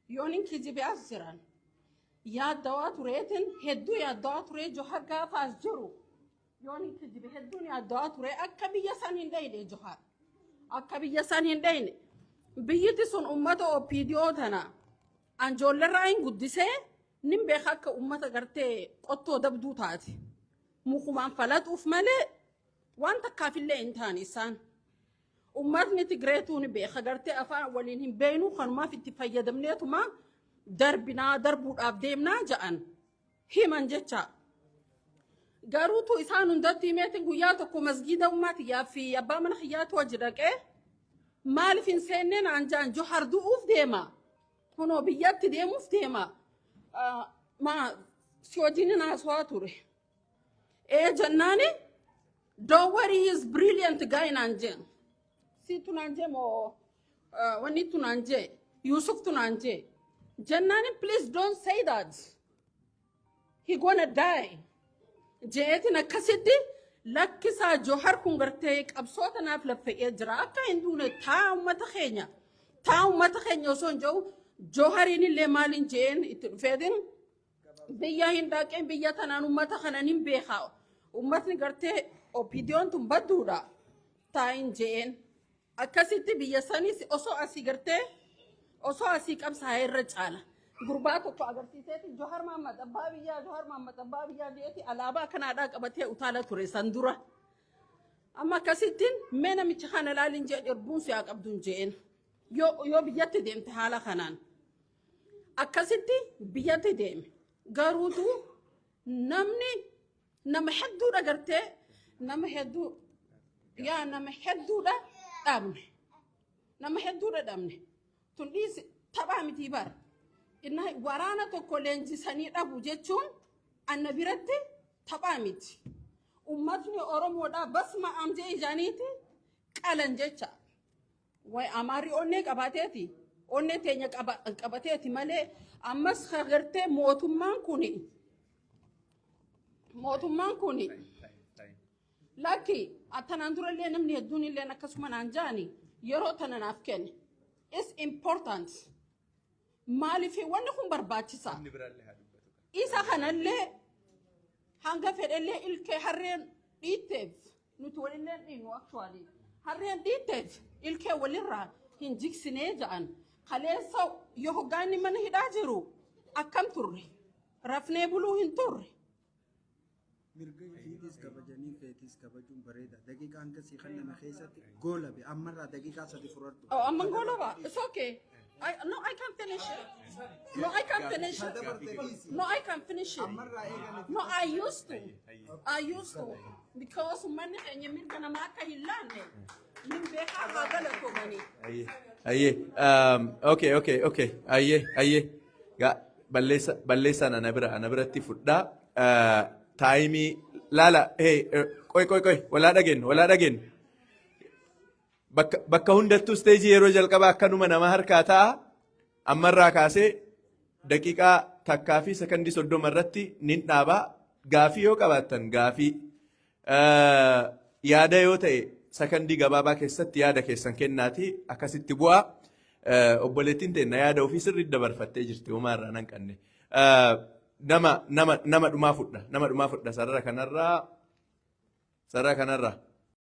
يونين كجيب أسران يا دوات ريتن هدو يا دوات ريت جوهر قافاز جرو يونين كجيب هدون يا دوات ريت أكبي يسانين دين جوهر أكبي يسانين دين بيتي سن أمته أو بيديو تنا أنجول الرأين قدسه نمبي خاك أمته قرتي قطو دبدو تاتي مخمان فلات أوف ملي وانت كافي اللي انتاني سان أمتني تقريتوني بيخا قرتي أفا ولينهم بينو خانو ما في اتفاية دمنيتو ما دربنا دربو الأبديمنا جاءن هي من جتشا قاروتو إسانو ندتي ميتن قياتكو مسجدة وماتي يا في يبا من خيات وجرك مال في سنين عن جان جوهر دو أوف ديما هنو بيات ديمو في ديما ما سيوجيني ناسواتوري جناني Dowari is brilliant guy nanje. Si tunanje mo wani tunanje Yusuf tunanje. Jannani, please don't say that. He gonna die. Jeti na kasidi lakisa johar kungarte absota na flafe ejra ka indune ta umata khenya sonjo johari ni le malin jen it fedin biya hinda ken biya tanan umata khananin beha ummatni garte opinion tum badura tain jen akasiti biya sani oso asigarte oso asik am sahir chala gurbato ko agarti teti johar Muhammad abbabiya deti alaba kana da qabate utala ture sandura amma kasitin mena mi khana lalin je erbun fi aqabdun jen yo biyati dem hala khanan akasiti biyati dem garutu namni nam haddu agarte nam haddu da damne tulis tabami tibar inna warana to kolenji sani dabu jechun annabirate tabamiti ummatni oromo da basma amje janiti qalan jecha way amari onne qabateti onne tenya qabateti male ammas khagarte motumman kuni laki atanandura le namni aduni le nakasuma nanjani yero tananafken is important mali fi wanda kun barbachisa isa khanalle hanga fedelle ilke harren ditev nutu walille dinu actually harren ditev ilke walirra hinjiksine jaan khalesa yohogani man hidajiru akam turre rafne bulu hin turre mirga hidis kabajani fetis kabajun bareda daqiqa anga si khanna makhesati gola bi amra daqiqa sadi furartu oh amma gola ba it's okay I can't finish it. No, I can't finish it. No, I used to. Because man and you make an amaka hilane. Okay. Aye. Ga ballesa na nabira tifudda. Taimi lala hey koi wala dagin. Bakka hundattuu stage yeroo jalqaba akkanuma nama harkaataa ammarraa kaasee daqiiqaa takkaa fi sekondii 30 irratti nin dhaabaa gaafii yoo qabaattan gaafii yaada yoo ta'e sekondii gabaabaa keessatti yaada keessan kennaati akkasitti bu'aa obboleettiin teenna yaada ofii sirriitti dabarfattee jirti homaa irraa nan qanne nama dhumaa fudha sarara kanarraa